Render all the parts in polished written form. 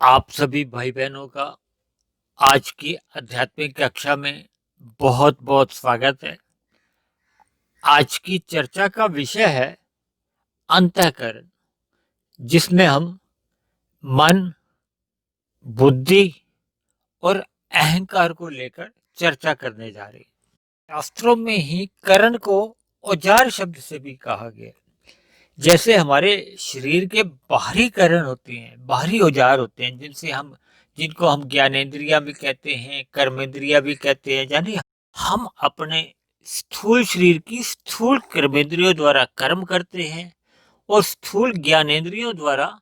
आप सभी भाई बहनों का आज की आध्यात्मिक कक्षा में बहुत बहुत स्वागत है। आज की चर्चा का विषय है अंतःकरण, जिसमें हम मन, बुद्धि और अहंकार को लेकर चर्चा करने जा रहे हैं। शास्त्रों में ही करण को औजार शब्द से भी कहा गया है। जैसे हमारे शरीर के बाहरी करण होते हैं, बाहरी औजार होते हैं, जिनको हम ज्ञानेंद्रिया भी कहते हैं, कर्मेंद्रिया भी कहते हैं। यानी हम अपने स्थूल शरीर की स्थूल कर्मेंद्रियों द्वारा कर्म करते हैं और स्थूल ज्ञानेंद्रियों द्वारा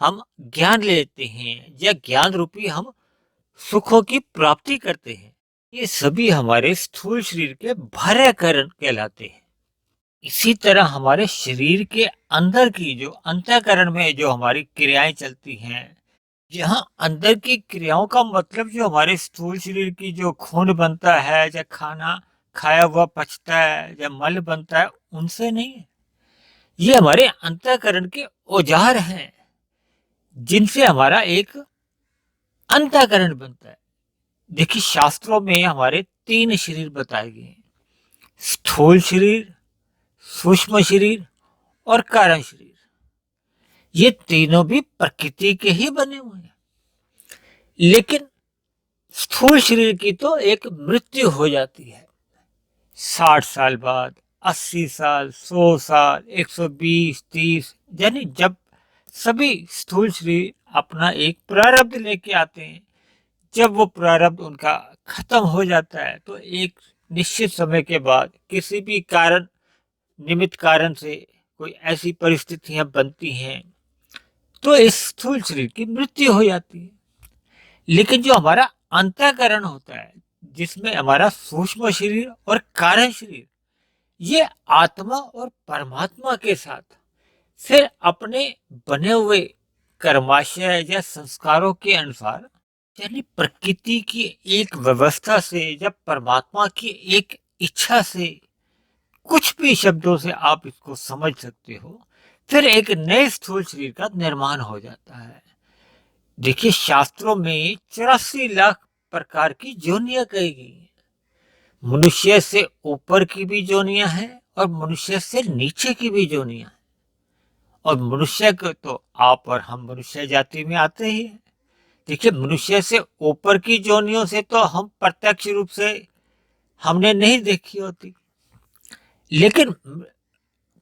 हम ज्ञान लेते हैं या ज्ञान रूपी हम सुखों की प्राप्ति करते हैं। ये सभी हमारे स्थूल शरीर के बाह्य करण कहलाते हैं। इसी तरह हमारे शरीर के अंदर की जो अंतःकरण में जो हमारी क्रियाएं चलती हैं, यहाँ अंदर की क्रियाओं का मतलब जो हमारे स्थूल शरीर की जो खून बनता है या खाना खाया हुआ पचता है या मल बनता है, उनसे नहीं है। ये हमारे अंतःकरण के औजार हैं, जिनसे हमारा एक अंतःकरण बनता है। देखिए, शास्त्रों में हमारे 3 शरीर बताए गए हैं: स्थूल शरीर, सूक्ष्म शरीर और कारण शरीर। ये तीनों भी प्रकृति के ही बने हुए हैं। लेकिन स्थूल शरीर की तो एक मृत्यु हो जाती है 60 साल बाद, 80 साल, 100 साल, 120, 30, यानी जब सभी स्थूल शरीर अपना एक प्रारब्ध लेके आते हैं। जब वो प्रारब्ध उनका खत्म हो जाता है तो एक निश्चित समय के बाद किसी भी कारण, निमित्त कारण से कोई ऐसी परिस्थितियां बनती हैं तो इस स्थूल शरीर की मृत्यु हो जाती है। लेकिन जो हमारा अंतःकरण होता है, जिसमें हमारा सूक्ष्म शरीर और कारण शरीर, ये आत्मा और परमात्मा के साथ फिर अपने बने हुए कर्माशय या संस्कारों के अनुसार, यानी प्रकृति की एक व्यवस्था से या परमात्मा की एक इच्छा से, कुछ भी शब्दों से आप इसको समझ सकते हो, फिर एक नए स्थूल शरीर का निर्माण हो जाता है। देखिए, शास्त्रों में 84 लाख प्रकार की जोनियां कही गई हैं। मनुष्य से ऊपर की भी जोनियां हैं और मनुष्य से नीचे की भी जोनियां हैं। और मनुष्य को तो आप और हम मनुष्य जाति में आते ही हैं। देखिए, मनुष्य से ऊपर की जोनियों से तो हम प्रत्यक्ष रूप से हमने नहीं देखी होती। लेकिन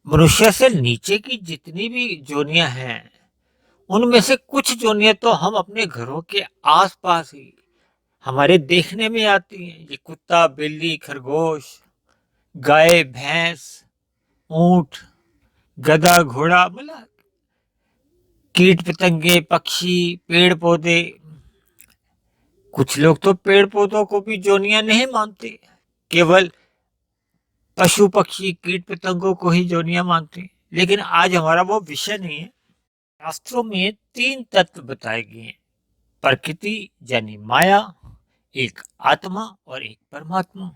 मनुष्य से नीचे की जितनी भी जोनियां हैं, उनमें से कुछ जोनियां तो हम अपने घरों के आसपास ही हमारे देखने में आती हैं। ये कुत्ता, बिल्ली, खरगोश, गाय, भैंस, ऊंट, गधा, घोड़ा, मतलब कीट पतंगे, पक्षी, पेड़ पौधे। कुछ लोग तो पेड़ पौधों को भी जोनियां नहीं मानते, केवल पशु पक्षी कीट पतंगों को ही जोनियां मानते हैं। लेकिन आज हमारा वो विषय नहीं है। शास्त्रों में 3 तत्व बताए गए हैं: प्रकृति यानी माया, एक आत्मा और एक परमात्मा।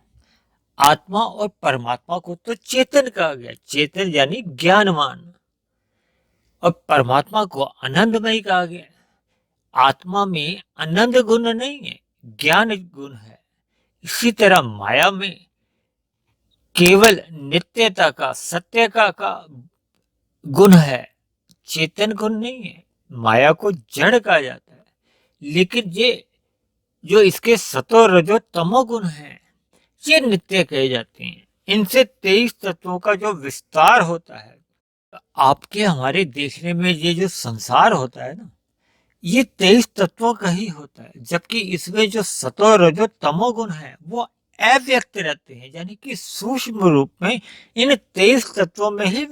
आत्मा और परमात्मा को तो चेतन कहा गया, चेतन यानी ज्ञानवान। और परमात्मा को आनंदमय कहा गया। आत्मा में आनंद गुण नहीं है, ज्ञान गुण है। इसी तरह माया में केवल नित्यता का, सत्य का गुण है, चेतन गुण नहीं है। माया को जड़ कहा जाता है। लेकिन ये जो इसके सतो रजो तमो गुण है, ये नित्य कहे जाते हैं। इनसे 23 तत्वों का जो विस्तार होता है, तो आपके हमारे देखने में ये जो संसार होता है ना, ये 23 तत्वों का ही होता है। जबकि इसमें जो सतो रजो तमो गुण है वो अव्यक्त रहते हैं, यानी कि सूक्ष्म रूप में इन 23 तत्वों में ही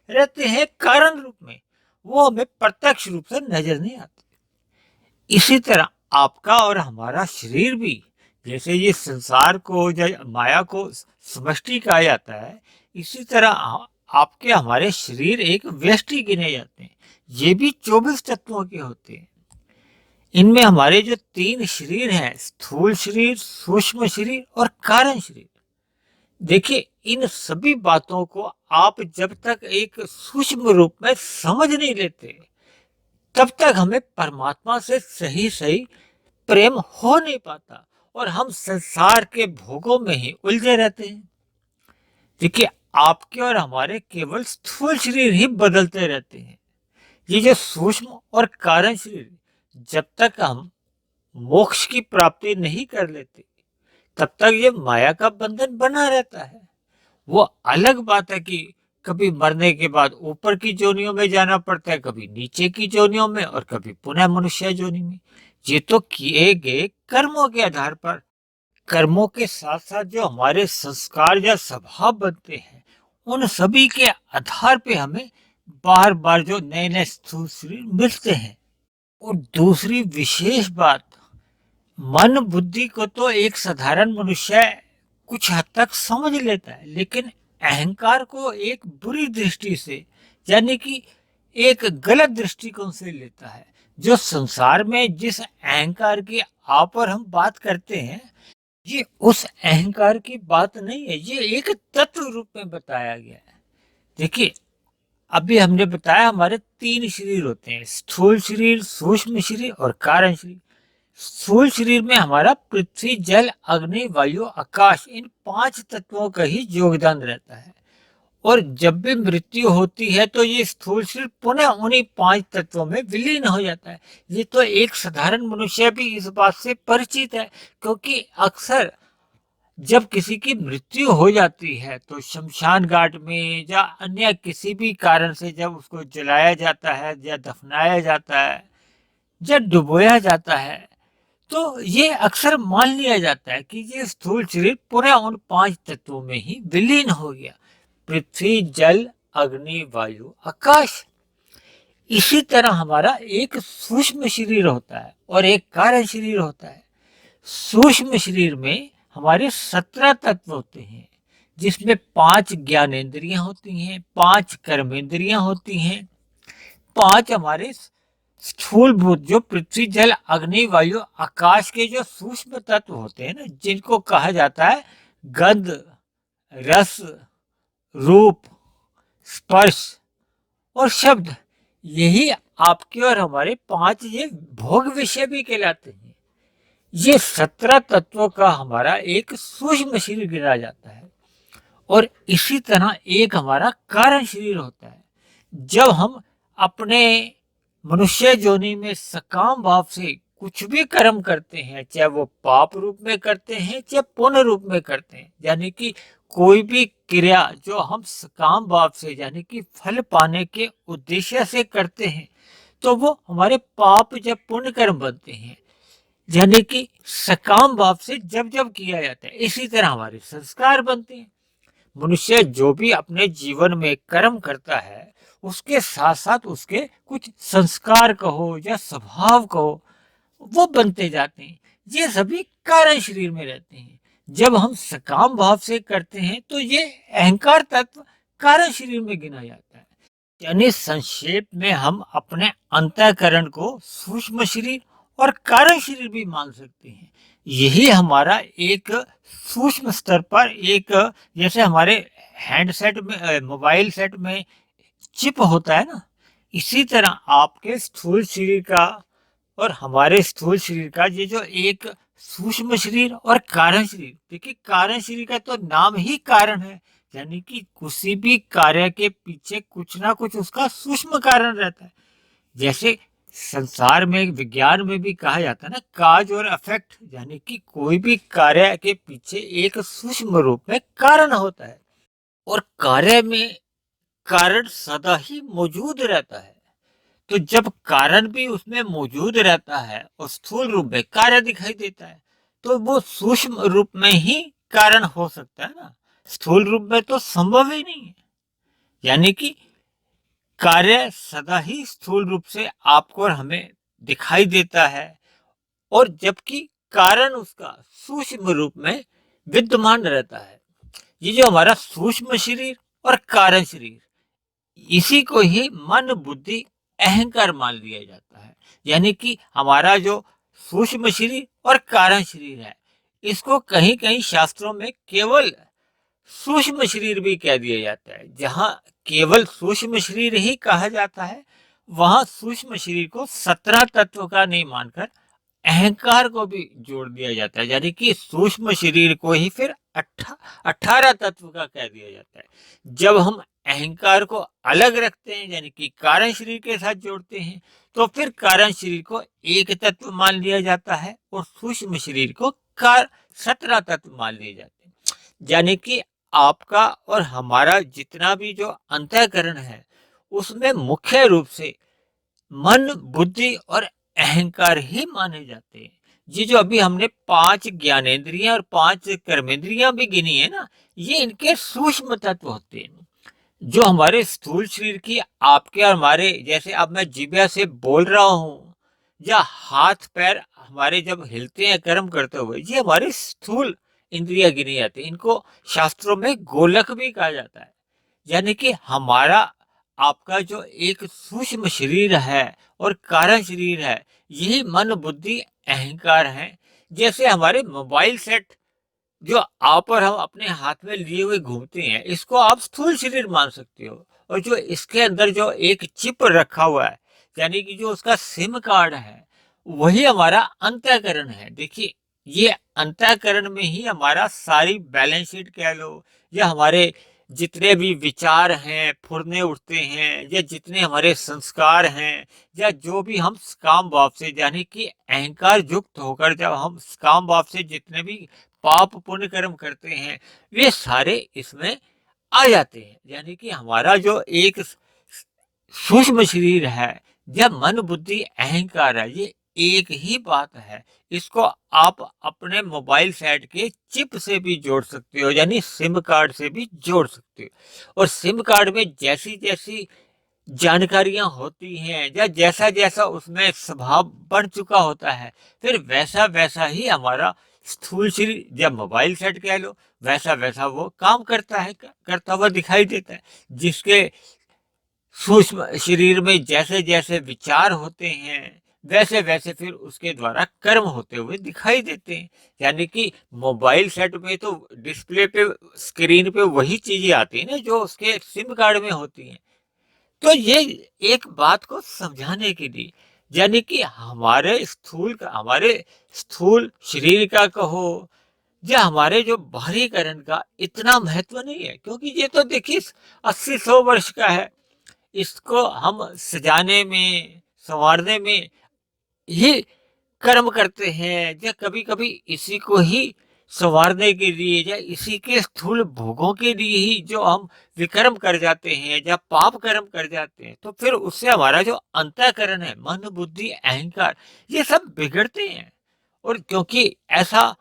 रहते हैं, कारण रूप में। वो हमें प्रत्यक्ष रूप से नजर नहीं आते। इसी तरह आपका और हमारा शरीर भी, जैसे ये संसार को या माया को समष्टि कहा जाता है, इसी तरह आपके हमारे शरीर एक व्यष्टि गिने जाते हैं। ये भी 24 तत्वों के होते हैं। इनमें हमारे जो 3 शरीर हैं, स्थूल शरीर, सूक्ष्म शरीर और कारण शरीर, देखिए, इन सभी बातों को आप जब तक एक सूक्ष्म रूप में समझ नहीं लेते, तब तक हमें परमात्मा से सही सही प्रेम हो नहीं पाता और हम संसार के भोगों में ही उलझे रहते हैं। देखिए, आपके और हमारे केवल स्थूल शरीर ही बदलते रहते हैं। ये जो सूक्ष्म और कारण शरीर, जब तक हम मोक्ष की प्राप्ति नहीं कर लेते तब तक ये माया का बंधन बना रहता है। वो अलग बात है कि कभी मरने के बाद ऊपर की जोनियों में जाना पड़ता है, कभी नीचे की जोनियों में और कभी पुनः मनुष्य जोनि में। ये तो किए गए कर्मों के आधार पर, कर्मों के साथ साथ जो हमारे संस्कार या स्वभाव बनते हैं उन सभी के आधार पे हमें बार बार जो नए नए स्थूल शरीर मिलते हैं। और दूसरी विशेष बात, मन बुद्धि को तो एक साधारण मनुष्य कुछ हद तक समझ लेता है, लेकिन अहंकार को एक बुरी दृष्टि से, यानी कि एक गलत दृष्टिकोण से लेता है। जो संसार में जिस अहंकार की आप और हम बात करते हैं, ये उस अहंकार की बात नहीं है, ये एक तत्व रूप में बताया गया है। देखिए, अभी हमने बताया हमारे 3 शरीर होते हैं, स्थूल शरीर, सूक्ष्म शरीर और कारण शरीर। स्थूल शरीर में हमारा पृथ्वी, जल, अग्नि, वायु, आकाश, इन 5 तत्वों का ही योगदान रहता है। और जब भी मृत्यु होती है तो ये स्थूल शरीर पुनः उन्हीं 5 तत्वों में विलीन हो जाता है। ये तो एक साधारण मनुष्य भी इस बात से परिचित है, क्योंकि अक्सर जब किसी की मृत्यु हो जाती है तो शमशान घाट में या अन्य किसी भी कारण से जब उसको जलाया जाता है या दफनाया जाता है या डुबोया जाता है, तो ये अक्सर मान लिया जाता है कि ये स्थूल शरीर पूरा उन 5 तत्वों में ही विलीन हो गया, पृथ्वी, जल, अग्नि, वायु, आकाश। इसी तरह हमारा एक सूक्ष्म शरीर होता है और एक कारण शरीर होता है। सूक्ष्म शरीर में हमारे 17 तत्व होते हैं, जिसमें 5 ज्ञानेंद्रियां होती हैं, 5 कर्मेंद्रियां होती हैं, 5 हमारे स्थूलभूत जो पृथ्वी, जल, अग्नि, वायु, आकाश के जो सूक्ष्म तत्व होते हैं ना, जिनको कहा जाता है गंध, रस, रूप, स्पर्श और शब्द। यही आपके और हमारे 5 ये भोग विषय भी कहलाते हैं। ये 17 तत्वों का हमारा एक सूक्ष्म शरीर गिना जाता है। और इसी तरह एक हमारा कारण शरीर होता है। जब हम अपने मनुष्य जोनि में सकाम भाव से कुछ भी कर्म करते हैं, चाहे वो पाप रूप में करते हैं चाहे पुण्य रूप में करते हैं, यानी कि कोई भी क्रिया जो हम सकाम भाव से यानी कि फल पाने के उद्देश्य से करते हैं, तो वो हमारे पाप या पुण्य कर्म बनते हैं, यानी कि सकाम भाव से जब जब किया जाता है। इसी तरह हमारे संस्कार बनते हैं। मनुष्य जो भी अपने जीवन में कर्म करता है, उसके साथ साथ उसके कुछ संस्कार कहो या स्वभाव कहो, वो बनते जाते हैं। ये सभी कारण शरीर में रहते हैं। जब हम सकाम भाव से करते हैं तो ये अहंकार तत्व कारण शरीर में गिना जाता है। यानी संक्षेप में हम अपने अंतःकरण को सूक्ष्म शरीर और कारण शरीर भी मान सकते हैं। यही हमारा एक सूक्ष्म स्तर पर एक, जैसे हमारे हैंडसेट में, मोबाइल सेट में चिप होता है ना, इसी तरह आपके स्थूल शरीर का और हमारे स्थूल शरीर का ये जो एक सूक्ष्म शरीर और कारण शरीर, देखिए कारण शरीर का तो नाम ही कारण है, यानी कि किसी भी कार्य के पीछे कुछ ना कुछ उसका सूक्ष्म कारण रहता है। जैसे संसार में, विज्ञान में भी कहा जाता है ना, काज और इफेक्ट, यानी कि कोई भी कार्य के पीछे एक सूक्ष्म रूप में कारण होता है और कार्य में कारण सदा ही मौजूद रहता है। तो जब कारण भी उसमें मौजूद रहता है और स्थूल रूप में कार्य दिखाई देता है, तो वो सूक्ष्म रूप में ही कारण हो सकता है ना, स्थूल रूप में तो संभव ही नहीं है। यानी कि कार्य सदा ही स्थूल रूप से आपको और हमें दिखाई देता है, और जबकि कारण उसका सूक्ष्म रूप में विद्यमान रहता है। ये जो हमारा सूक्ष्म शरीर और कारण शरीर, इसी को ही मन, बुद्धि, अहंकार मान लिया जाता है। यानी कि हमारा जो सूक्ष्म शरीर और कारण शरीर है, इसको कहीं कहीं शास्त्रों में केवल सूक्ष्म शरीर भी कह दिया जाता है। जहां केवल सूक्ष्म शरीर ही कहा जाता है, वहां सूक्ष्म शरीर को 17 तत्व का नहीं मानकर अहंकार को भी जोड़ दिया जाता है, यानी कि सूक्ष्म शरीर को ही फिर 18 तत्व का कह दिया जाता है। जब हम अहंकार को अलग रखते हैं, यानी कि कारण शरीर के साथ जोड़ते हैं, तो फिर कारण शरीर को एक तत्व मान लिया जाता है और सूक्ष्म शरीर को 17 तत्व मान लिए जाते हैं। यानी कि आपका और हमारा जितना भी जो अंतःकरण है, उसमें मुख्य रूप से मन, बुद्धि और अहंकार ही माने जाते हैं। ये जो अभी हमने 5 ज्ञानेंद्रियां और 5 कर्मेंद्रियां भी गिनी है ना, ये इनके सूक्ष्म तत्व होते हैं। जो हमारे स्थूल शरीर की, आपके और हमारे, जैसे अब मैं जीभा से बोल रहा हूँ या हाथ पैर हमारे जब हिलते हैं कर्म करते हुए, ये हमारे स्थूल इंद्रिया गिनी जाती है। इनको शास्त्रों में गोलक भी कहा जाता है। यानी कि हमारा आपका जो एक सूक्ष्म शरीर है और कारण शरीर है, यही मन, बुद्धि, अहंकार है। जैसे हमारे मोबाइल सेट जो आप और हम अपने हाथ में लिए हुए घूमते हैं, इसको आप स्थूल शरीर मान सकते हो। और जो इसके अंदर जो एक चिप रखा हुआ है, यानी कि जो उसका सिम कार्ड है, वही हमारा अंतःकरण है। देखिए, ये अंतःकरण में ही हमारा सारी बैलेंस शीट कह लो, या हमारे जितने भी विचार हैं फुरने उठते हैं, या जितने हमारे संस्कार हैं, या जो भी हम काम भाव से, यानी कि अहंकार युक्त होकर जब हम काम भाव से जितने भी पाप पुण्य कर्म करते हैं, वे सारे इसमें आ जाते हैं। यानी कि हमारा जो एक सूक्ष्म शरीर है, जब मन, बुद्धि, अहंकार है, ये एक ही बात है। इसको आप अपने मोबाइल सेट के चिप से भी जोड़ सकते हो, यानी सिम कार्ड से भी जोड़ सकते हो। और सिम कार्ड में जैसी जैसी जानकारियां होती हैं, या जैसा जैसा उसमें स्वभाव बन चुका होता है, फिर वैसा वैसा ही हमारा स्थूल शरीर, जब मोबाइल सेट कह लो, वैसा वैसा वो काम करता है, करता हुआ दिखाई देता है। जिसके सूक्ष्म शरीर में जैसे जैसे विचार होते हैं, वैसे वैसे फिर उसके द्वारा कर्म होते हुए दिखाई देते हैं। यानी कि मोबाइल सेट में तो डिस्प्ले पे, स्क्रीन पे वही चीजें आती हैं ना जो उसके सिम कार्ड में होती हैं। तो ये एक बात को समझाने के लिए, यानी कि हमारे स्थूल शरीर का कहो, या हमारे जो बाहरीकरण का इतना महत्व नहीं है, क्योंकि ये तो देखिए 80-100 वर्ष का है। इसको हम सजाने में, संवारने में ही कर्म करते हैं, या कभी कभी इसी को ही संवारने के लिए, या इसी के स्थूल भोगों के लिए ही जो हम विकर्म कर जाते हैं या पाप कर्म कर जाते हैं, तो फिर उससे हमारा जो अंतःकरण है, मन, बुद्धि, अहंकार, ये सब बिगड़ते हैं। और क्योंकि ऐसा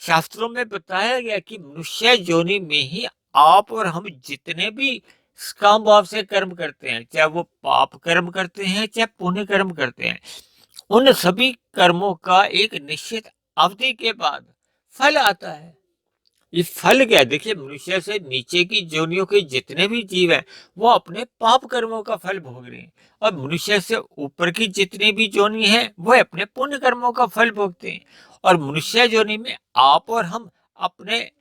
शास्त्रों में बताया गया कि मनुष्य योनि में ही आप और हम जितने भी काम भाव से कर्म करते हैं, चाहे वो पाप कर्म करते हैं चाहे पुण्य कर्म करते हैं, उन सभी कर्मों का एक निश्चित अवधि के बाद फल आता है। ये फल क्या है? देखिए, मनुष्य से नीचे की जोनियों के जितने भी जीव हैं, वो अपने पाप कर्मों का फल भोग रहे हैं, और मनुष्य से ऊपर की जितनी भी जोनी है, वो अपने पुण्य कर्मों का फल भोगते हैं। और मनुष्य जोनि में आप और हम अपने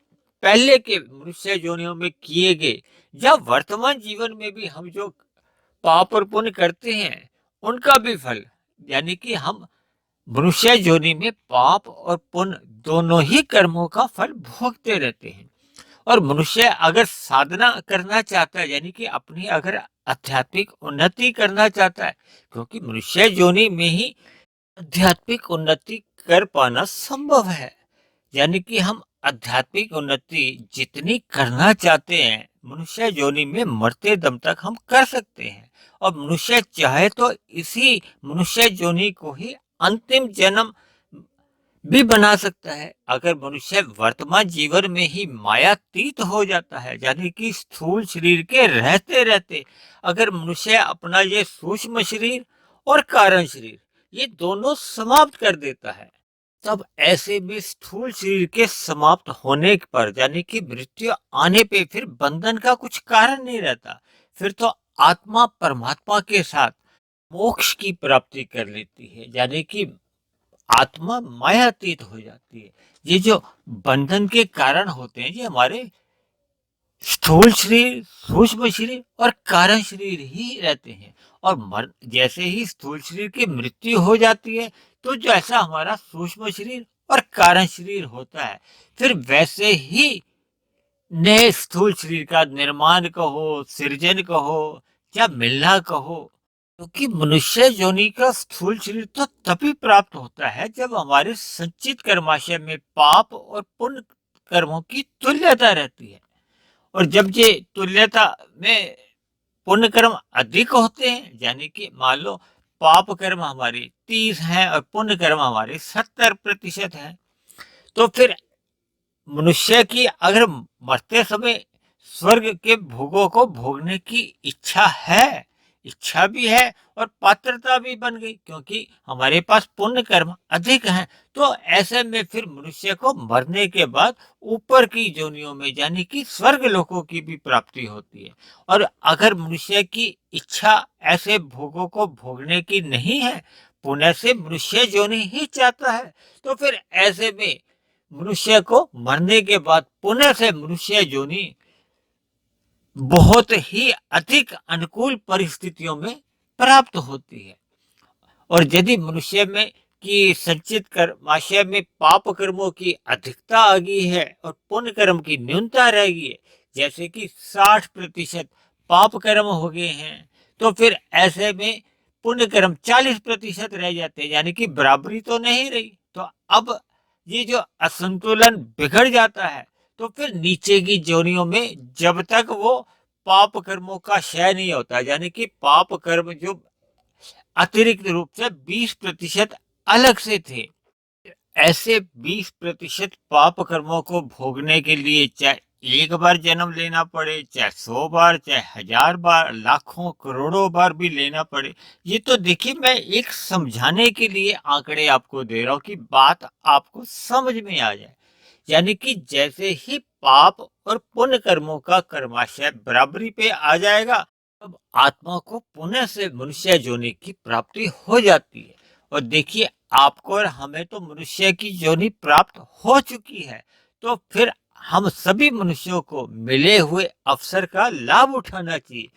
पहले के मनुष्य जोनियों में किए गए, या वर्तमान जीवन में भी हम जो पाप और पुण्य करते हैं, उनका भी फल, यानी कि हम मनुष्य योनि में पाप और पुण्य दोनों ही कर्मों का फल भोगते रहते हैं। और मनुष्य अगर साधना करना चाहता है, यानी कि अपनी अगर आध्यात्मिक उन्नति करना चाहता है, क्योंकि मनुष्य योनि में ही आध्यात्मिक उन्नति कर पाना संभव है। यानी कि हम आध्यात्मिक उन्नति जितनी करना चाहते हैं, मनुष्य योनि में मरते दम तक हम कर सकते हैं। और मनुष्य चाहे तो इसी मनुष्य योनि को ही अंतिम जन्म भी बना सकता है। अगर मनुष्य वर्तमान जीवन में ही मायातीत हो जाता है, यानी कि स्थूल शरीर के रहते रहते अगर मनुष्य अपना ये सूक्ष्म शरीर और कारण शरीर, ये दोनों समाप्त कर देता है, तब ऐसे में स्थूल शरीर के समाप्त होने पर, यानी कि मृत्यु आने पे, फिर बंधन का कुछ कारण नहीं रहता। फिर तो आत्मा परमात्मा के साथ मोक्ष की प्राप्ति कर लेती है, यानी कि आत्मा मायातीत हो जाती है। ये जो बंधन के कारण होते हैं, ये हमारे स्थूल शरीर, सूक्ष्म शरीर और कारण शरीर ही रहते हैं। और मर जैसे ही स्थूल शरीर की मृत्यु हो जाती है, तो जैसा हमारा सूक्ष्म शरीर और कारण शरीर होता है, फिर वैसे ही नए स्थूल शरीर का निर्माण कहो, सृजन कहो या मिलना कहो। क्योंकि मनुष्य योनि का स्थूल शरीर तो तभी प्राप्त होता है जब हमारे संचित कर्माशय में पाप और पुण्य कर्मों की तुल्यता रहती है। और जब ये तुल्यता में पुण्य कर्म अधिक होते हैं, यानी कि मान लो पाप कर्म हमारे 30 हैं और पुण्य कर्म हमारे 70% हैं, तो फिर मनुष्य की अगर मरते समय स्वर्ग के भोगों को भोगने की इच्छा है, इच्छा भी है और पात्रता भी बन गई, क्योंकि हमारे पास पुण्य कर्म अधिक हैं, तो ऐसे में फिर मनुष्य को मरने के बाद ऊपर की योनियों में यानी कि स्वर्ग लोकों की भी प्राप्ति होती है। और अगर मनुष्य की इच्छा ऐसे भोगों को भोगने की नहीं है, पुण्य से मनुष्य योनि ही चाहता है, तो फिर ऐसे में मनुष्य को मरने के बाद पुनः से मनुष्य योनि बहुत ही अधिक अनुकूल परिस्थितियों में प्राप्त होती है। और यदि मनुष्य में की संचित कर्माशय में पाप कर्मों की अधिकता आ गई है और पुण्य कर्म की न्यूनता रह गई है, जैसे कि 60% पाप कर्म हो गए हैं, तो फिर ऐसे में पुण्य कर्म 40% रह जाते हैं, यानी कि बराबरी तो नहीं रही। तो अब ये जो असंतुलन बिगड़ जाता है, तो फिर नीचे की जोनियों में जब तक वो पाप कर्मों का क्षय नहीं होता, यानी कि पाप कर्म जो अतिरिक्त रूप से 20% अलग से थे, ऐसे 20% पाप कर्मों को भोगने के लिए चाहे एक बार जन्म लेना पड़े, चाहे 100 बार, चाहे 1000 बार, लाखों करोड़ों बार भी लेना पड़े। ये तो देखिए, मैं एक समझाने के लिए आंकड़े आपको दे रहा हूं कि बात आपको समझ में आ जाए। यानी कि जैसे ही पाप और पुण्य कर्मों का कर्माशय बराबरी पे आ जाएगा, तब आत्मा को पुनः से मनुष्य योनि की प्राप्ति हो जाती है। और देखिए, आपको और हमें तो मनुष्य की योनि प्राप्त हो चुकी है, तो फिर हम सभी मनुष्यों को मिले हुए अवसर का लाभ उठाना चाहिए।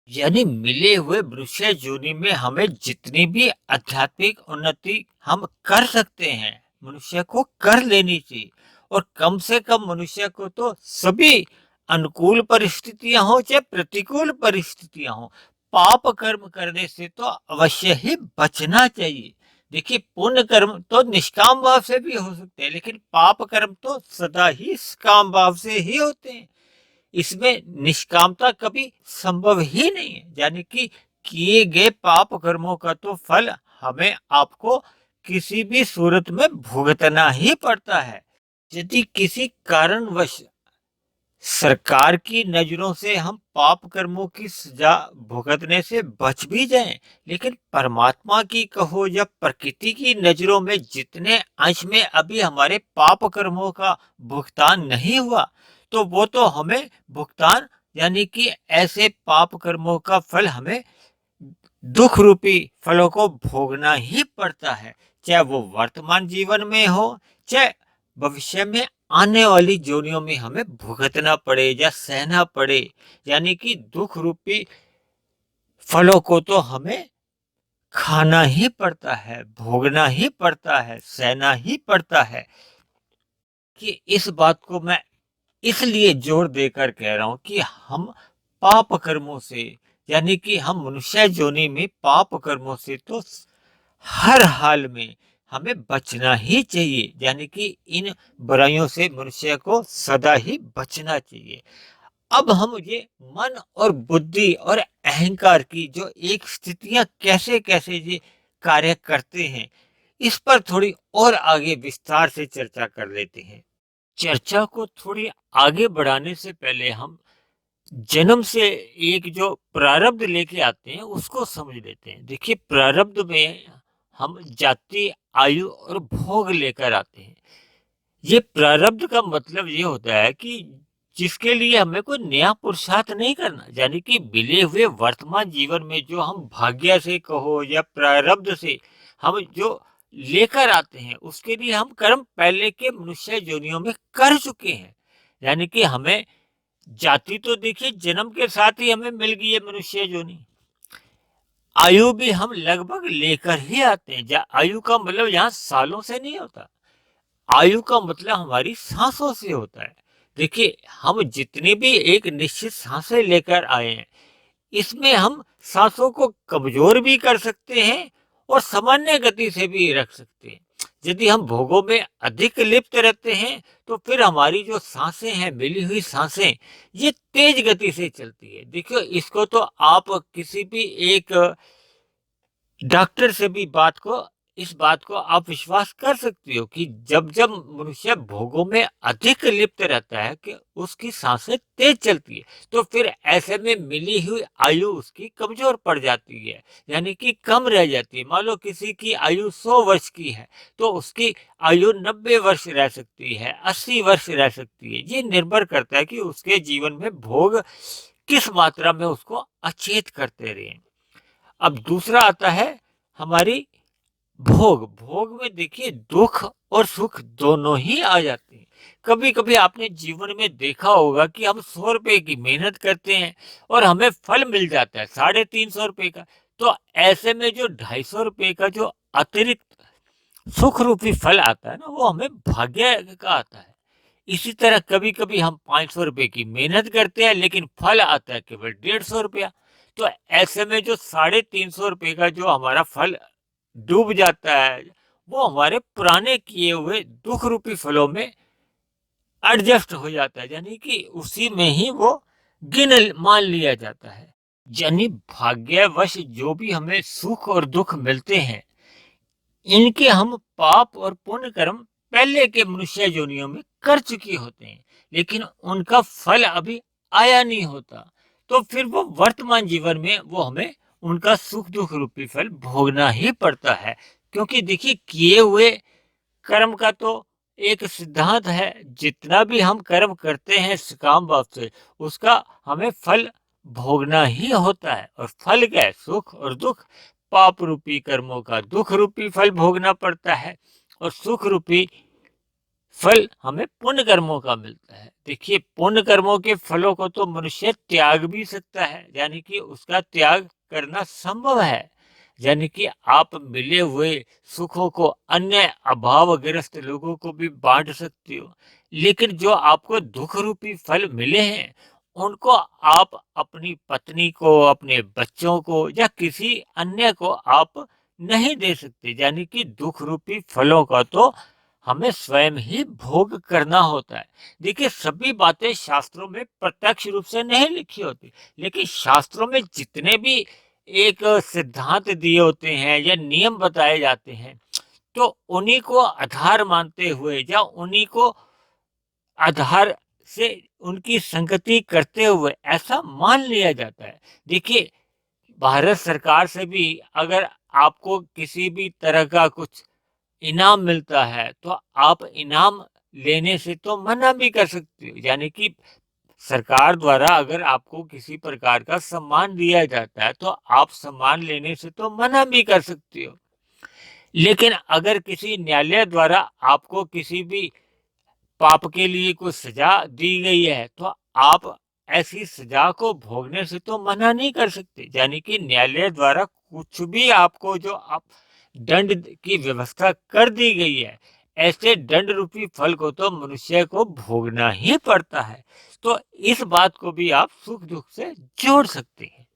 यानी मिले हुए मनुष्य योनि में हमें जितनी भी आध्यात्मिक उन्नति हम कर सकते हैं, मनुष्य को कर लेनी चाहिए। और कम से कम मनुष्य को तो सभी अनुकूल परिस्थितियां हो चाहे प्रतिकूल परिस्थितियां हो, पाप कर्म करने से तो अवश्य ही बचना चाहिए। देखिए, पुण्य कर्म तो निष्काम भाव से भी हो सकते हैं, लेकिन पाप कर्म तो सदा ही काम भाव से ही होते हैं। इसमें निष्कामता कभी संभव ही नहीं है। यानी कि किए गए पाप कर्मों का तो फल हमें आपको किसी भी सूरत में भुगतना ही पड़ता है। यदि किसी कारणवश सरकार की नजरों से हम पाप कर्मों की सजा भुगतने से बच भी जाएं, लेकिन परमात्मा की कहो या प्रकृति की नजरों में जितने अंश में अभी हमारे पाप कर्मों का भुगतान नहीं हुआ, तो वो तो हमें भुगतान यानी कि ऐसे पाप कर्मों का फल हमें दुख रूपी फलों को भोगना ही पड़ता है, चाहे वो वर्तमान जीवन में हो, चाहे भविष्य में आने वाली जोनियों में हमें भुगतना पड़े या सहना पड़े। यानी कि दुख रूपी फलों को तो हमें खाना ही पड़ता है, भोगना ही पड़ता है, सहना ही पड़ता है। कि इस बात को मैं इसलिए जोर देकर कह रहा हूं कि हम पाप कर्मों से, यानी कि हम मनुष्य योनि में पाप कर्मों से तो हर हाल में हमें बचना ही चाहिए। यानी कि इन बुराइयों से मनुष्य को सदा ही बचना चाहिए। अब हम ये मन और बुद्धि और अहंकार की जो एक स्थितियां कैसे कैसे ये कार्य करते हैं, इस पर थोड़ी और आगे विस्तार से चर्चा कर लेते हैं। चर्चा को थोड़ी आगे बढ़ाने से पहले हम जन्म से एक जो प्रारब्ध लेके आते हैं उसको समझ लेते हैं। देखिए, प्रारब्ध में हम जाति, आयु और भोग लेकर आते हैं। ये प्रारब्ध का मतलब ये होता है कि जिसके लिए हमें कोई नया पुरुषार्थ नहीं करना, यानी कि मिले हुए वर्तमान जीवन में जो हम भाग्य से कहो या प्रारब्ध से हम जो लेकर आते हैं, उसके लिए हम कर्म पहले के मनुष्य योनियों में कर चुके हैं। यानी कि हमें जाति तो देखिए जन्म के साथ ही हमें मिल गई है मनुष्य योनि। आयु भी हम लगभग लेकर ही आते हैं। आयु का मतलब यहाँ सालों से नहीं होता, आयु का मतलब हमारी सांसों से होता है। देखिए हम जितनी भी एक निश्चित सांसें लेकर आए हैं, इसमें हम सांसों को कमजोर भी कर सकते हैं और सामान्य गति से भी रख सकते हैं। यदि हम भोगों में अधिक लिप्त रहते हैं तो फिर हमारी जो सांसें हैं, मिली हुई सांसें, ये तेज गति से चलती है। देखियो इसको तो आप किसी भी एक डॉक्टर से भी इस बात को आप विश्वास कर सकती हो कि जब जब मनुष्य भोगों में अधिक लिप्त रहता है कि उसकी सांसें तेज चलती है, तो फिर ऐसे में मिली हुई आयु उसकी कमजोर पड़ जाती है, यानी कि कम रह जाती है। मान लो किसी की आयु 100 वर्ष की है तो उसकी आयु 90 वर्ष रह सकती है, 80 वर्ष रह सकती है। ये निर्भर करता है कि उसके जीवन में भोग किस मात्रा में उसको अचेत करते रहे। अब दूसरा आता है हमारी भोग। भोग में देखिए दुख और सुख दोनों ही आ जाते हैं। कभी कभी आपने जीवन में देखा होगा कि हम 100 रुपए की मेहनत करते हैं और हमें फल मिल जाता है 350 रुपए का। तो ऐसे में जो 250 रुपए का जो अतिरिक्त सुख रूपी फल आता है ना, वो हमें भाग्य का आता है। इसी तरह कभी कभी हम 500 रुपए की मेहनत करते हैं लेकिन फल आता है केवल 150 रुपया। तो ऐसे में जो 350 रुपए का जो हमारा फल डूब जाता है, वो हमारे पुराने किए हुए दुख रूपी फलों में एडजस्ट हो जाता है, यानी कि उसी में ही वो गिन मान लिया जाता है। यानी भाग्यवश जो भी हमें सुख और दुख मिलते हैं, इनके हम पाप और पुण्य कर्म पहले के मनुष्य योनियों में कर चुके होते हैं, लेकिन उनका फल अभी आया नहीं होता। तो फिर वो वर्तमान जीवन में वो हमें उनका सुख दुख रूपी फल भोगना ही पड़ता है। क्योंकि देखिए किए हुए कर्म का तो एक सिद्धांत है, जितना भी हम कर्म करते हैं सकाम भाव से, उसका हमें फल भोगना ही होता है। और फल क्या है? सुख और दुख। पाप रूपी कर्मों का दुख रूपी फल भोगना पड़ता है और सुख रूपी फल हमें पुण्य कर्मों का मिलता है। देखिए पुण्य कर्मों के फलों को तो मनुष्य त्याग भी सकता है, यानी कि उसका त्याग करना संभव है। यानी कि आप मिले हुए सुखों को अन्य अभावग्रस्त लोगों को भी बांट सकते हो, लेकिन जो आपको दुख रूपी फल मिले हैं उनको आप अपनी पत्नी को, अपने बच्चों को या किसी अन्य को आप नहीं दे सकते। यानी कि दुख रूपी फलों का तो हमें स्वयं ही भोग करना होता है। देखिए सभी बातें शास्त्रों में प्रत्यक्ष रूप से नहीं लिखी होती, लेकिन शास्त्रों में जितने भी एक सिद्धांत दिए होते हैं या नियम बताए जाते हैं, तो उन्हीं को आधार मानते हुए या उन्हीं को आधार से उनकी संगति करते हुए ऐसा मान लिया जाता है। देखिए भारत सरकार से भी अगर आपको किसी भी तरह का कुछ इनाम मिलता है तो आप इनाम लेने से तो मना भी कर सकते हो। यानी कि सरकार द्वारा अगर आपको किसी प्रकार का सम्मान दिया जाता है तो आप सम्मान लेने से तो मना भी कर सकते हो। लेकिन अगर किसी न्यायालय द्वारा आपको किसी भी पाप के लिए कोई सजा दी गई है तो आप ऐसी सजा को भोगने से तो मना नहीं कर सकते। यानी कि न्यायालय द्वारा कुछ भी आपको जो आप दंड की व्यवस्था कर दी गई है, ऐसे दंड रूपी फल को तो मनुष्य को भोगना ही पड़ता है। तो इस बात को भी आप सुख दुख से जोड़ सकते हैं।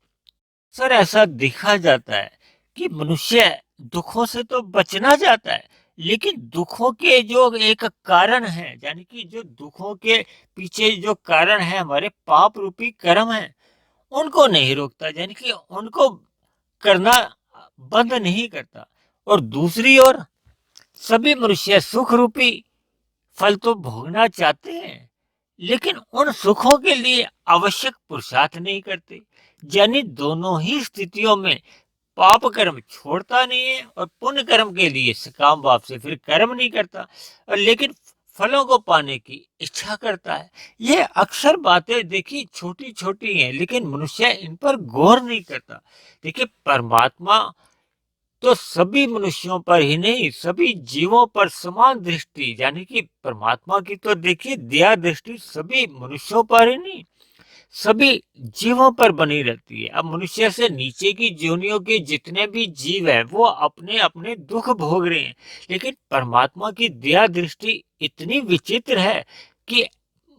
सर ऐसा देखा जाता है कि मनुष्य दुखों से तो बचना चाहता है, लेकिन दुखों के जो एक कारण है, यानी कि जो दुखों के पीछे जो कारण है हमारे पाप रूपी कर्म है, उनको नहीं रोकता, यानी कि उनको करना बंद नहीं करता। और दूसरी ओर सभी मनुष्य सुख रूपी फल तो भोगना चाहते हैं, लेकिन उन सुखों के लिए आवश्यक पुरुषार्थ नहीं करते। यानी दोनों ही स्थितियों में पाप कर्म छोड़ता नहीं है और पुण्य कर्म के लिए सकाम भाव से फिर कर्म नहीं करता, और लेकिन फलों को पाने की इच्छा करता है। ये अक्सर बातें देखिए छोटी छोटी हैं, लेकिन मनुष्य इन पर गौर नहीं करता। देखिए परमात्मा तो सभी मनुष्यों पर ही नहीं, सभी जीवों पर समान दृष्टि, यानी कि परमात्मा की तो देखिए दया दृष्टि सभी मनुष्यों पर ही नहीं, सभी जीवों पर बनी रहती है। अब मनुष्य से नीचे की योनियों के जितने भी जीव हैं वो अपने अपने दुख भोग रहे हैं, लेकिन परमात्मा की दया दृष्टि इतनी विचित्र है कि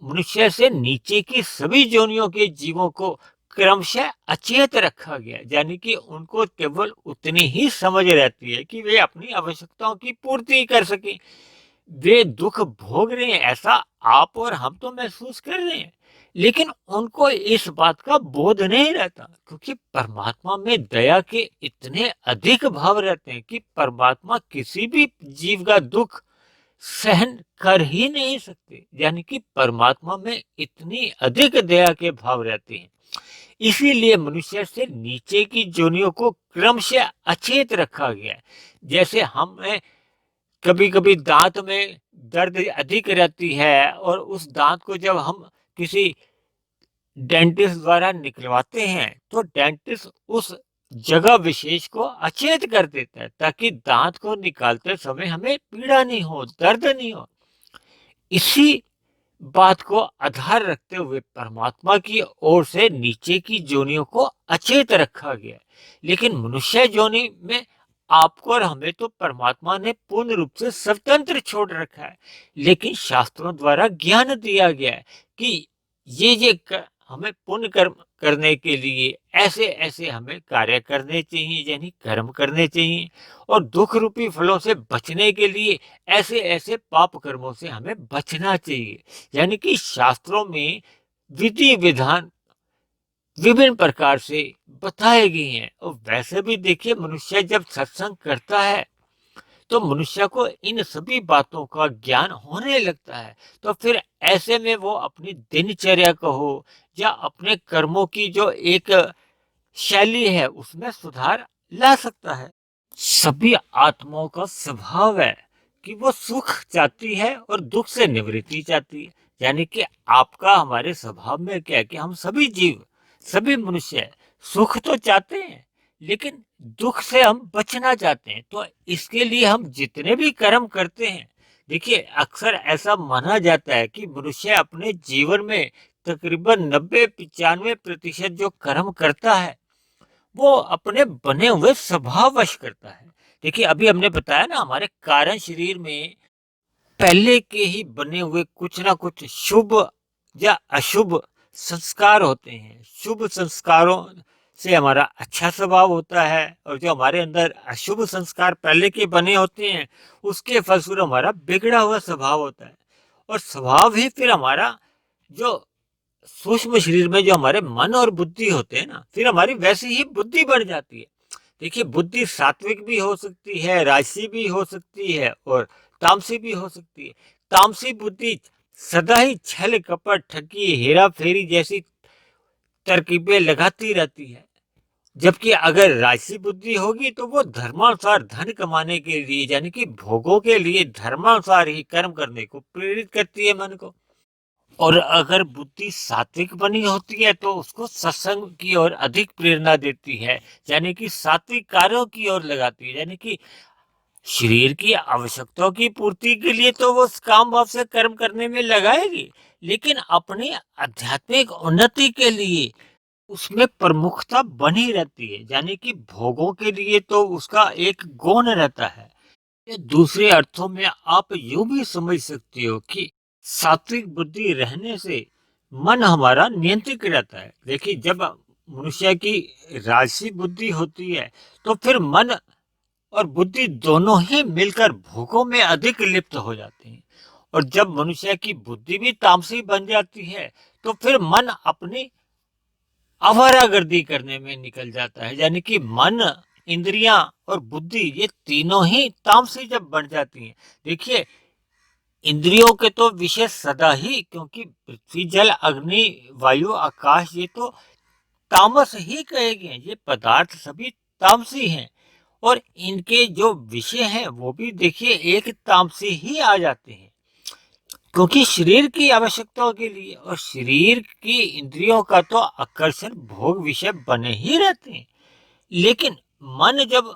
मनुष्य से नीचे की सभी योनियों के जीवों को क्रमशः अचेत रखा गया, यानी कि उनको केवल उतनी ही समझ रहती है कि वे अपनी आवश्यकताओं की पूर्ति कर सकें। वे दुख भोग रहे हैं ऐसा आप और हम तो महसूस कर रहे हैं, लेकिन उनको इस बात का बोध नहीं रहता, क्योंकि परमात्मा में दया के इतने अधिक भाव रहते हैं कि परमात्मा किसी भी जीव का दुख सहन कर ही नहीं सकते। यानी कि परमात्मा में इतनी अधिक दया के भाव रहते हैं, इसीलिए मनुष्य से नीचे की जोनियों को क्रमशः अचेत रखा गया है। जैसे हमें कभी कभी दांत में दर्द अधिक रहती है और उस दांत को जब हम किसी डेंटिस्ट द्वारा निकलवाते हैं तो डेंटिस्ट उस जगह विशेष को अचेत कर देता है ताकि दांत को निकालते समय हमें पीड़ा नहीं हो, दर्द नहीं हो। इसी बात को आधार रखते हुए परमात्मा की ओर से नीचे की जोनियों को अचेत रखा गया है। लेकिन मनुष्य जोनि में आपको और हमें तो परमात्मा ने पूर्ण रूप से स्वतंत्र छोड़ रखा है, लेकिन शास्त्रों द्वारा ज्ञान दिया गया है कि हमें पुण्य कर्म करने के लिए ऐसे ऐसे हमें कार्य करने चाहिए, यानी कर्म करने चाहिए, और दुख रूपी फलों से बचने के लिए ऐसे ऐसे पाप कर्मों से हमें बचना चाहिए। यानी कि शास्त्रों में विधि विधान विभिन्न प्रकार से बताए गए हैं। और वैसे भी देखिए, मनुष्य जब सत्संग करता है तो मनुष्य को इन सभी बातों का ज्ञान होने लगता है। तो फिर ऐसे में वो अपनी दिनचर्या को हो या अपने कर्मों की जो एक शैली है उसमें सुधार ला सकता है। सभी आत्माओं का स्वभाव है कि वो सुख चाहती है और दुख से निवृत्ति चाहती है। यानी कि आपका हमारे स्वभाव में क्या है कि हम सभी जीव, सभी मनुष्य सुख तो चाहते हैं, लेकिन दुख से हम बचना चाहते हैं। तो इसके लिए हम जितने भी कर्म करते हैं, देखिए अक्सर ऐसा माना जाता है कि मनुष्य अपने जीवन में तकरीबन 90-95% जो कर्म करता है वो अपने बने हुए स्वभाववश करता है। देखिए अभी हमने बताया ना, हमारे कारण शरीर में पहले के ही बने हुए कुछ ना कुछ शुभ या अशुभ संस्कार होते हैं। शुभ संस्कारों से हमारा अच्छा स्वभाव होता है, और जो हमारे अंदर अशुभ संस्कार पहले के बने होते हैं उसके फलस्वरूप हमारा बिगड़ा हुआ स्वभाव होता है। और स्वभाव ही फिर हमारा जो सूक्ष्म शरीर में जो हमारे मन और बुद्धि होते हैं ना, फिर हमारी वैसी ही बुद्धि बढ़ जाती है। देखिए बुद्धि सात्विक भी हो सकती है, राजसी भी हो सकती है, और तामसी भी हो सकती है। तामसी बुद्धि सदा ही छल कपट ठगी हेरा फेरी जैसी तरकीबें लगाती रहती है, जबकि अगर राजसी बुद्धि होगी तो वो धर्मानुसार धन कमाने के लिए, यानी कि भोगों के लिए धर्मानुसार ही कर्म करने को प्रेरित करती है मन को। और अगर बुद्धि सात्विक बनी होती है तो उसको सत्संग की ओर अधिक प्रेरणा देती है, यानी कि सात्विक कार्यों की ओर लगाती है। यानी कि शरीर की आवश्यकताओं की पूर्ति के लिए तो वो काम भाव से कर्म करने में लगाएगी, लेकिन अपनी आध्यात्मिक उन्नति के लिए उसमें प्रमुखता बनी रहती है। यानी कि भोगों के लिए तो उसका एक गौण रहता है। ये दूसरे अर्थों में आप यूं भी समझ सकते हो कि सात्विक बुद्धि रहने से मन हमारा नियंत्रित रहता है। देखिए जब मनुष्य की राजसी बुद्धि होती है तो फिर मन और बुद्धि दोनों ही मिलकर भोगों में अधिक लिप्त हो जाते हैं। और जब मनुष्य की बुद्धि भी तामसी बन जाती है तो फिर मन अपनी आवारागर्दी करने में निकल जाता है। यानी कि मन, इंद्रियां और बुद्धि ये तीनों ही तामसी जब बन जाती हैं, देखिए इंद्रियों के तो विषय सदा ही, क्योंकि पृथ्वी जल अग्नि वायु आकाश ये तो तामस ही कहे गए, ये पदार्थ सभी तामसी हैं। और इनके जो विषय हैं वो भी देखिए एक तामसी ही आ जाते हैं, क्योंकि शरीर की आवश्यकताओं के लिए और शरीर की इंद्रियों का तो आकर्षण भोग विषय बने ही रहते हैं। लेकिन मन जब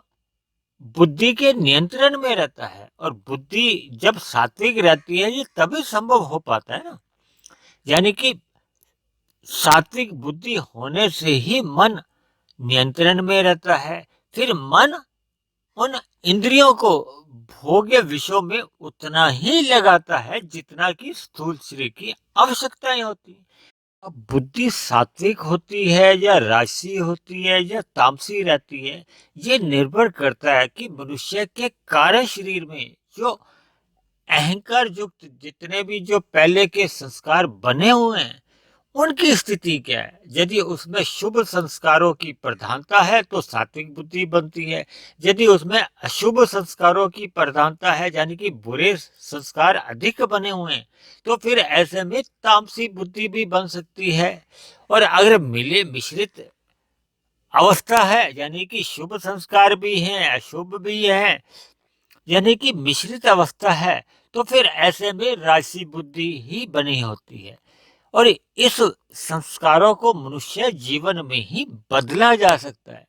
बुद्धि के नियंत्रण में रहता है और बुद्धि जब सात्विक रहती है, ये तभी संभव हो पाता है ना। यानी कि सात्विक बुद्धि होने से ही मन नियंत्रण में रहता है। फिर मन उन इंद्रियों को भोग्य विषयों में उतना ही लगाता है जितना कि स्थूल शरीर की आवश्यकताएं होती है। अब बुद्धि सात्विक होती है या राजसी होती है या तामसी रहती है, ये निर्भर करता है कि मनुष्य के कार्य शरीर में जो अहंकार युक्त जितने भी जो पहले के संस्कार बने हुए हैं उनकी स्थिति क्या है। यदि उसमें शुभ संस्कारों की प्रधानता है तो सात्विक बुद्धि बनती है। यदि उसमें अशुभ संस्कारों की प्रधानता है यानी कि बुरे संस्कार अधिक बने हुए हैं तो फिर ऐसे में तामसी बुद्धि भी बन सकती है। और अगर मिले मिश्रित अवस्था है यानी कि शुभ संस्कार भी हैं अशुभ भी हैं यानी कि मिश्रित अवस्था है तो फिर ऐसे में राजसी बुद्धि ही बनी होती है। और इस संस्कारों को मनुष्य जीवन में ही बदला जा सकता है।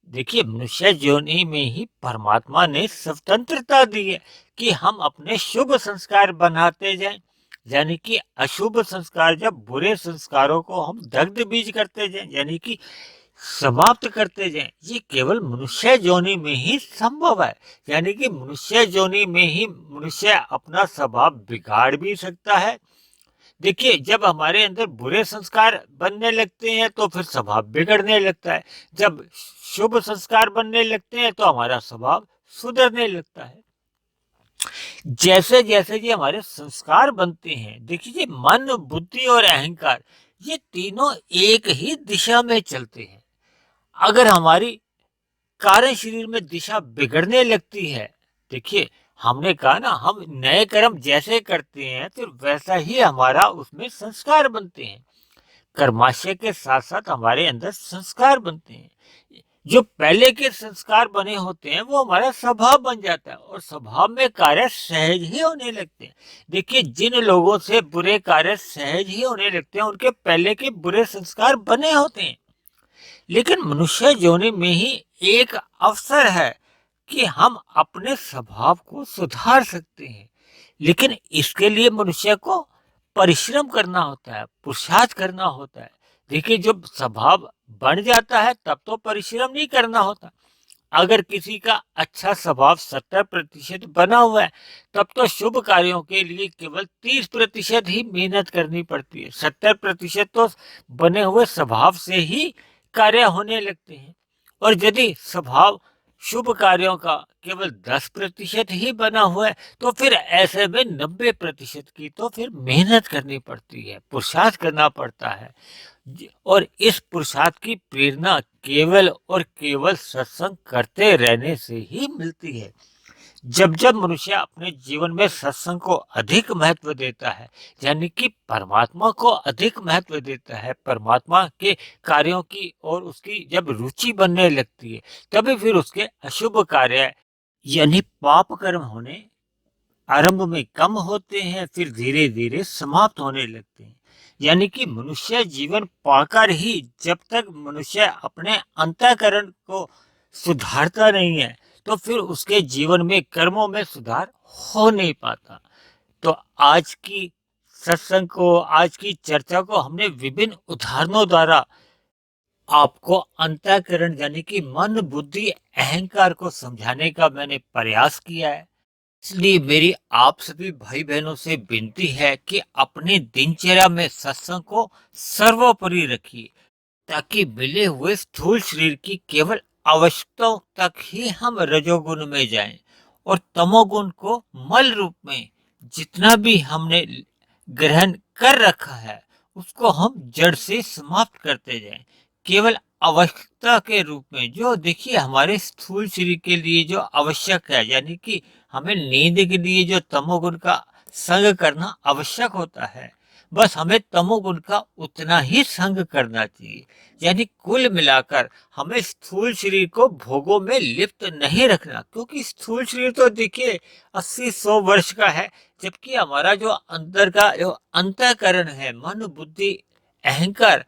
देखिए मनुष्य योनि में ही परमात्मा ने स्वतंत्रता दी है कि हम अपने शुभ संस्कार बनाते जाएं यानी कि अशुभ संस्कार जब बुरे संस्कारों को हम दग्ध बीज करते जाएं यानी कि समाप्त करते जाएं, ये केवल मनुष्य योनि में ही संभव है। यानी कि मनुष्य योनि में ही मनुष्य अपना स्वभाव बिगाड़ भी सकता है। देखिए जब हमारे अंदर बुरे संस्कार बनने लगते हैं तो फिर स्वभाव बिगड़ने लगता है। जब शुभ संस्कार बनने लगते हैं तो हमारा स्वभाव सुधरने लगता है। जैसे जैसे ये हमारे संस्कार बनते हैं, देखिए मन बुद्धि और अहंकार ये तीनों एक ही दिशा में चलते हैं। अगर हमारी कार्य शरीर में दिशा बिगड़ने लगती है, देखिए हमने कहा ना हम नए कर्म जैसे करते हैं फिर वैसा ही हमारा उसमें संस्कार बनते हैं। कर्माशय के साथ साथ हमारे अंदर संस्कार बनते हैं। जो पहले के संस्कार बने होते हैं वो हमारा स्वभाव बन जाता है और स्वभाव में कार्य सहज ही होने लगते हैं। देखिए जिन लोगों से बुरे कार्य सहज ही होने लगते हैं उनके पहले के बुरे संस्कार बने होते हैं। लेकिन मनुष्य योनि में ही एक अवसर है कि हम अपने स्वभाव को सुधार सकते हैं। लेकिन इसके लिए मनुष्य को परिश्रम करना होता है, पुरुषार्थ करना होता है। देखिए जब स्वभाव बन जाता है तब तो परिश्रम नहीं करना होता। अगर किसी का अच्छा स्वभाव 70% बना हुआ है तब तो शुभ कार्यों के लिए केवल 30% ही मेहनत करनी पड़ती है। 70% तो बने हुए स्वभाव से ही कार्य होने लगते हैं। और यदि स्वभाव शुभ कार्यों का केवल 10% ही बना हुआ है तो फिर ऐसे में 90% की तो फिर मेहनत करनी पड़ती है, पुरुषार्थ करना पड़ता है। और इस पुरुषार्थ की प्रेरणा केवल और केवल सत्संग करते रहने से ही मिलती है। जब जब मनुष्य अपने जीवन में सत्संग को अधिक महत्व देता है यानी कि परमात्मा को अधिक महत्व देता है, परमात्मा के कार्यों की और उसकी जब रुचि बनने लगती है तभी फिर उसके अशुभ कार्य यानी पाप कर्म होने आरंभ में कम होते हैं फिर धीरे धीरे समाप्त होने लगते हैं। यानी कि मनुष्य जीवन पाकर ही जब तक मनुष्य अपने अंतःकरण को सुधारता नहीं है तो फिर उसके जीवन में कर्मों में सुधार हो नहीं पाता। तो आज की सत्संग को आज की चर्चा को हमने विभिन्न उदाहरणों द्वारा आपको अंतःकरण यानी कि मन बुद्धि अहंकार को समझाने का मैंने प्रयास किया है। इसलिए मेरी आप सभी भाई बहनों से विनती है कि अपनी दिनचर्या में सत्संग को सर्वोपरि रखिए ताकि मिले हुए स्थूल शरीर की केवल आवश्यकताओं तक ही हम रजोगुण में जाएं और तमोगुण को मल रूप में जितना भी हमने ग्रहण कर रखा है उसको हम जड़ से समाप्त करते जाएं। केवल आवश्यकता के रूप में जो देखिए हमारे स्थूल शरीर के लिए जो आवश्यक है यानी कि हमें नींद के लिए जो तमोगुण का संग करना आवश्यक होता है बस हमें तमोगुण का उतना ही संग करना चाहिए। यानी कुल मिलाकर हमें स्थूल शरीर को भोगों में लिप्त नहीं रखना क्योंकि स्थूल शरीर तो देखिए 80-100 वर्ष का है जबकि हमारा जो अंदर का जो अंतःकरण है मन बुद्धि अहंकार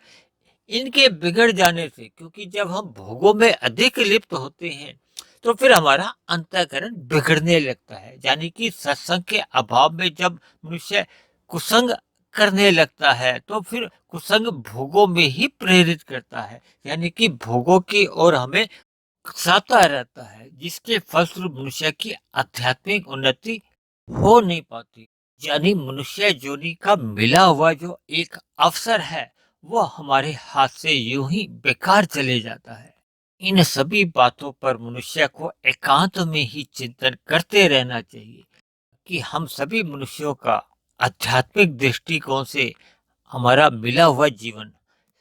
इनके बिगड़ जाने से क्योंकि जब हम भोगों में अधिक लिप्त होते हैं तो फिर हमारा अंतःकरण बिगड़ने लगता है। यानी कि सत्संग के अभाव में जब मनुष्य कुसंग करने लगता है तो फिर कुसंग भोगों में ही प्रेरित करता है, यानी कि भोगों की ओर हमें उकसाता रहता है, जिसके फलस्वरूप मनुष्य की आध्यात्मिक उन्नति हो नहीं पाती। यानी मनुष्य जोनि का मिला हुआ जो एक अवसर है वो हमारे हाथ से यूं ही बेकार चले जाता है। इन सभी बातों पर मनुष्य को एकांत में ही चिंतन करते रहना चाहिए कि हम सभी मनुष्यों का आध्यात्मिक दृष्टिकोण से हमारा मिला हुआ जीवन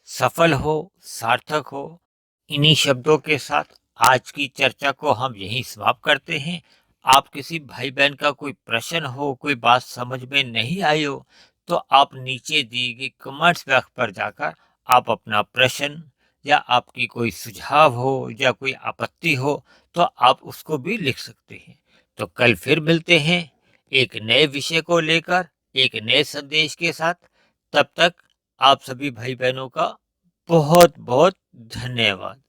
सफल हो, सार्थक हो। इन्हीं शब्दों के साथ आज की चर्चा को हम यहीं समाप्त करते हैं। आप किसी भाई बहन का कोई प्रश्न हो, कोई बात समझ में नहीं आई हो, तो आप नीचे दिए गए कमेंट्स बॉक्स पर जाकर आप अपना प्रश्न या आपकी कोई सुझाव हो या कोई आपत्ति हो तो आप उसको भी लिख सकते हैं। तो कल फिर मिलते हैं एक नए विषय को लेकर, एक नए संदेश के साथ। तब तक आप सभी भाई बहनों का बहुत बहुत धन्यवाद।